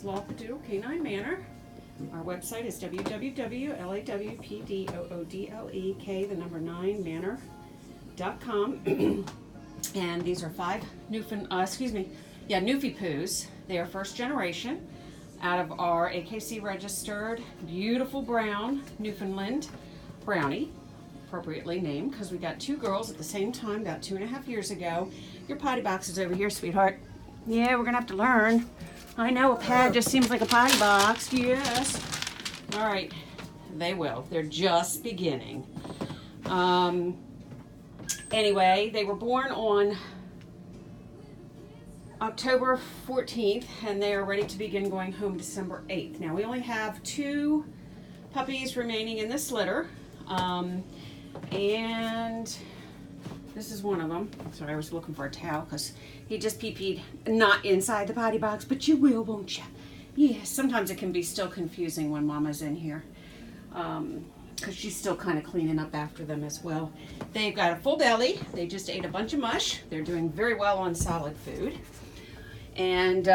Labradoodle Canine Manor. Our website is www.lawpdoodlek9manor.com. And these are 5 Newfypoos. They are first generation out of our AKC registered beautiful brown Newfoundland Brownie, appropriately named because we got 2 girls at the same time about 2.5 years ago. Your potty box is over here, sweetheart. Yeah, we're gonna have to learn. I know a pad just seems like a potty box. Yes. All right, they will. They're just beginning. Anyway, they were born on October 14th, and they are ready to begin going home December 8th. Now, we only have 2 puppies remaining in this litter, and this is one of them. Sorry, I was looking for a towel because he just pee-peed not inside the potty box, but you will, won't you? Yes, sometimes it can be still confusing when Mama's in here because she's still kind of cleaning up after them as well. They've got a full belly. They just ate a bunch of mush. They're doing very well on solid food. And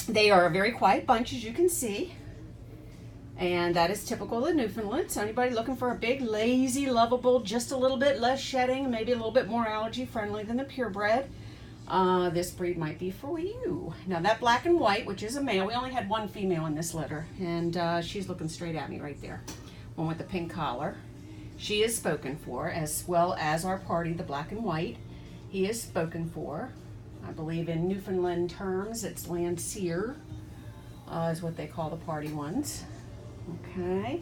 they are a very quiet bunch, as you can see. And that is typical of Newfoundland. So anybody looking for a big, lazy, lovable, just a little bit less shedding, maybe a little bit more allergy friendly than the purebred, this breed might be for you. Now that black and white, which is a male, we only had 1 female in this litter, and she's looking straight at me right there. One with the pink collar. She is spoken for, as well as our party, the black and white. He is spoken for. I believe in Newfoundland terms, it's Landseer, is what they call the party ones. Okay.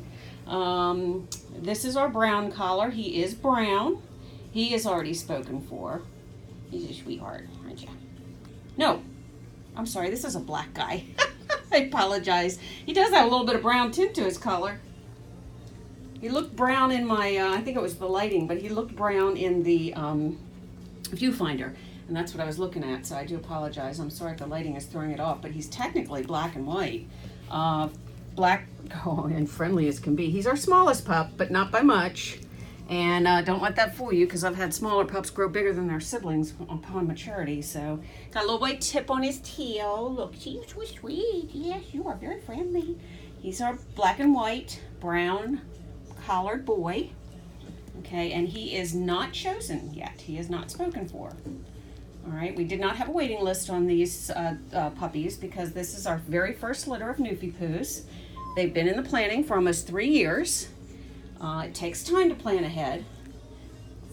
This is our brown collar. He is brown. He is already spoken for. He's a sweetheart, aren't you? No, I'm sorry, this is a black guy. I apologize. He does have a little bit of brown tint to his color. He looked brown in my, I think it was the lighting, but he looked brown in the viewfinder. And that's what I was looking at, so I do apologize. I'm sorry if the lighting is throwing it off, but he's technically black and white. Black, oh, and friendly as can be. He's our smallest pup, but not by much. And don't let that fool you, because I've had smaller pups grow bigger than their siblings upon maturity. So, got a little white tip on his tail. Look, he's so sweet. Yes, you are very friendly. He's our black and white, brown collared boy. Okay, and he is not chosen yet. He is not spoken for. All right, we did not have a waiting list on these puppies because this is our very first litter of Newfypoos. They've been in the planning for almost 3 years. It takes time to plan ahead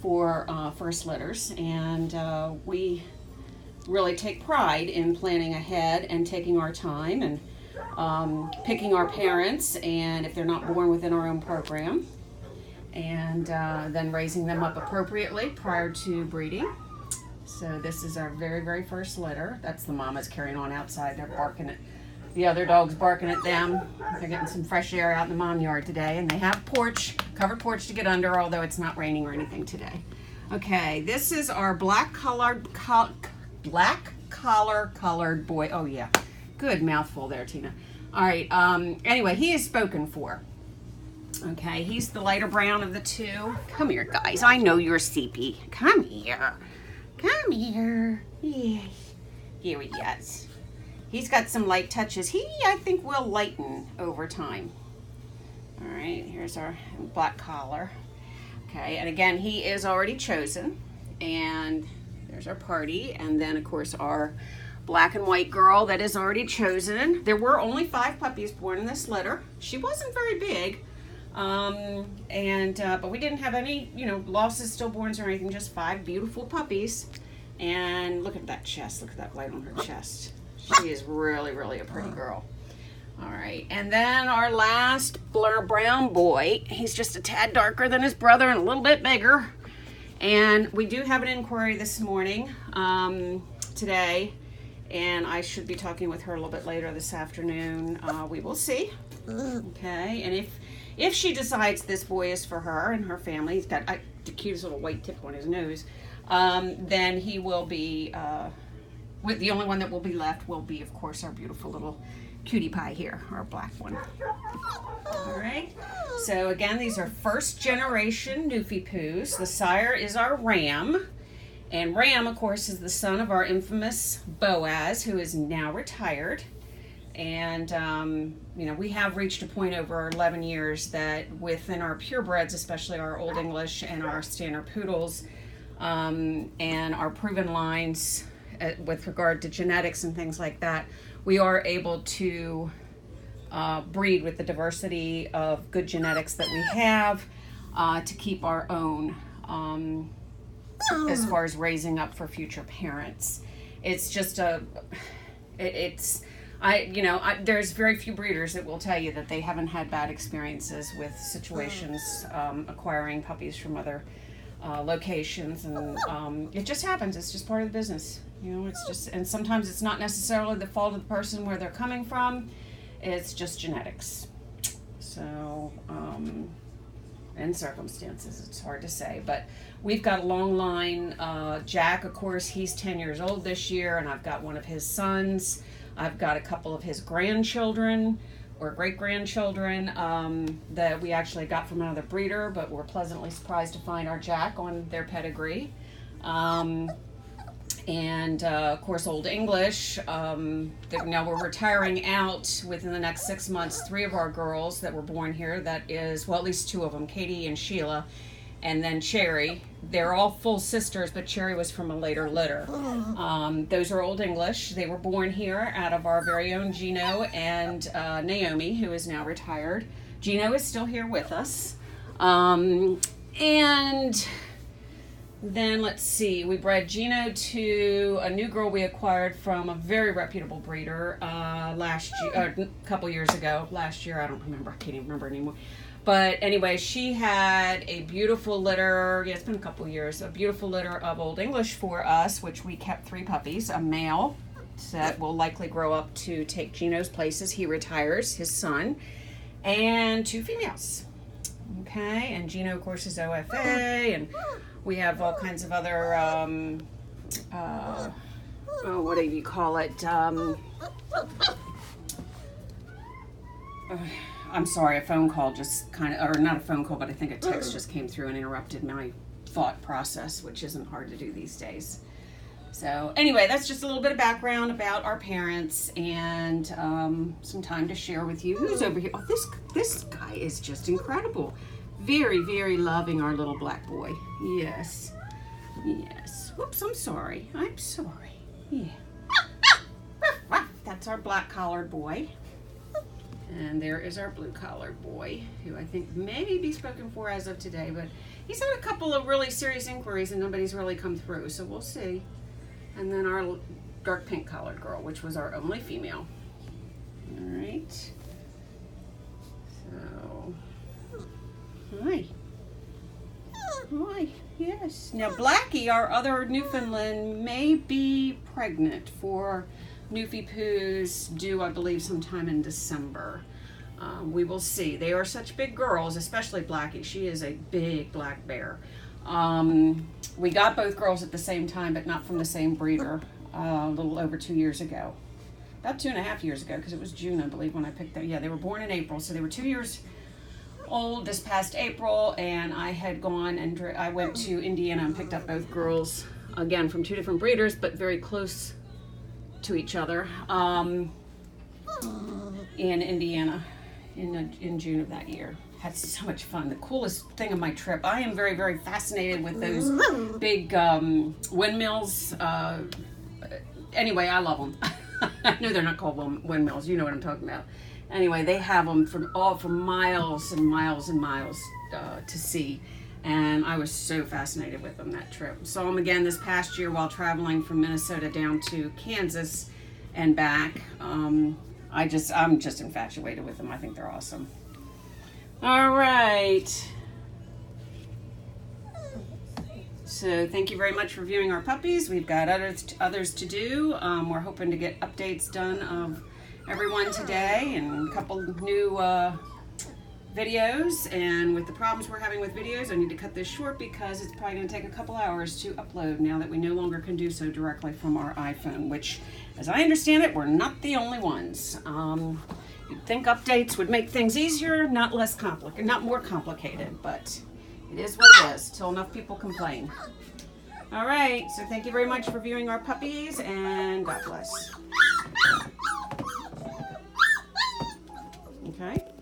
for first litters, and we really take pride in planning ahead and taking our time and picking our parents, and if they're not born within our own program, and then raising them up appropriately prior to breeding. So this is our very, very first litter. That's the mamas carrying on outside. They're barking at the other dogs, barking at them. They're getting some fresh air out in the mom yard today, and they have covered porch to get under, although it's not raining or anything today. Okay, this is our black collar colored boy. Oh yeah, good mouthful there, Tina. All right. Anyway, he is spoken for. Okay, he's the lighter brown of the 2. Come here, guys. I know you're sleepy. Come here. Come here. Yes. Here he is. He's got some light touches. He, I think, will lighten over time. All right, here's our black collar. Okay, and again, he is already chosen. And there's our party. And then, of course, our black and white girl that is already chosen. There were only 5 puppies born in this litter. She wasn't very big. But we didn't have any, losses, stillborns or anything, just 5 beautiful puppies. And look at that chest, look at that light on her chest. She is really, really a pretty girl. All right, and then our last brown boy, he's just a tad darker than his brother and a little bit bigger. And we do have an inquiry this morning, today, and I should be talking with her a little bit later this afternoon. We will see. Okay, and if she decides this boy is for her and her family, he's got the cutest little white tip on his nose, then he will be, the only one that will be left will be, of course, our beautiful little cutie pie here, our black one. All right, so again, these are first generation Newfypoos. The sire is our Ram, and Ram, of course, is the son of our infamous Boaz, who is now retired. And, you know, we have reached a point over 11 years that within our purebreds, especially our Old English and our standard poodles, and our proven lines with regard to genetics and things like that, we are able to breed with the diversity of good genetics that we have to keep our own as far as raising up for future parents. It's just there's very few breeders that will tell you that they haven't had bad experiences with situations acquiring puppies from other locations, and it just happens. It's just part of the business. You know, it's just, and sometimes it's not necessarily the fault of the person where they're coming from. It's just genetics. So, and circumstances, it's hard to say. But we've got a long line. Jack, of course, he's 10 years old this year, and I've got one of his sons. I've got a couple of his grandchildren or great-grandchildren that we actually got from another breeder, but we're pleasantly surprised to find our Jack on their pedigree. And of course, Old English. Now we're retiring out within the next 6 months 3 of our girls that were born here. That is, well, at least 2 of them, Katie and Sheila, and then Cherry. They're all full sisters, but Cherry was from a later litter. Those are Old English. They were born here out of our very own Gino and Naomi, who is now retired. Gino is still here with us. And then let's see, we bred Gino to a new girl we acquired from a very reputable breeder last year, a couple years ago. Last year, I don't remember, I can't even remember anymore. But anyway, she had a beautiful litter, yeah, it's been a couple years, a beautiful litter of Old English for us, which we kept 3 puppies, a male that will likely grow up to take Gino's place as he retires, his son, and 2 females. Okay, and Gino, of course, is OFA, and we have all kinds of other, what do you call it? I'm sorry, a phone call just kind of, or not a phone call, but I think a text just came through and interrupted my thought process, which isn't hard to do these days. So anyway, that's just a little bit of background about our parents and some time to share with you. Who's over here? Oh, this guy is just incredible. Very, very loving, our little black boy. Yes. Yes. Whoops, I'm sorry. I'm sorry. Yeah. That's our black collared boy. And there is our blue collared boy, who I think may be spoken for as of today, but he's had a couple of really serious inquiries and nobody's really come through, so we'll see. And then our dark pink collared girl, which was our only female. All right. So, hi. Hi, yes. Now Blackie, our other Newfoundland, may be pregnant for Newfie Poos, due, I believe, sometime in December. We will see. They are such big girls, especially Blackie. She is a big black bear. We got both girls at the same time, but not from the same breeder, a little over 2 years ago. About 2.5 years ago, because it was June, I believe, when I picked them. Yeah, they were born in April, so they were 2 years old this past April, and I had gone and I went to Indiana and picked up both girls, again, from 2 different breeders, but very close to each other, in Indiana in June of that year. Had so much fun. The coolest thing of my trip. I am very, very fascinated with those big windmills. Anyway, I love them. I know they're not called windmills. You know what I'm talking about. Anyway, they have them for miles and miles and miles to see. And I was so fascinated with them that trip. Saw them again this past year while traveling from Minnesota down to Kansas and back. I'm just infatuated with them. I think they're awesome. All right. So thank you very much for viewing our puppies. We've got others to do. We're hoping to get updates done of everyone today and a couple new videos, and with the problems we're having with videos, I need to cut this short because it's probably going to take a couple hours to upload now that we no longer can do so directly from our iPhone, which, as I understand it, we're not the only ones. You'd think updates would make things easier, not less complicated, not more complicated, but it is what it is, till enough people complain. All right, so thank you very much for viewing our puppies, and God bless. Okay.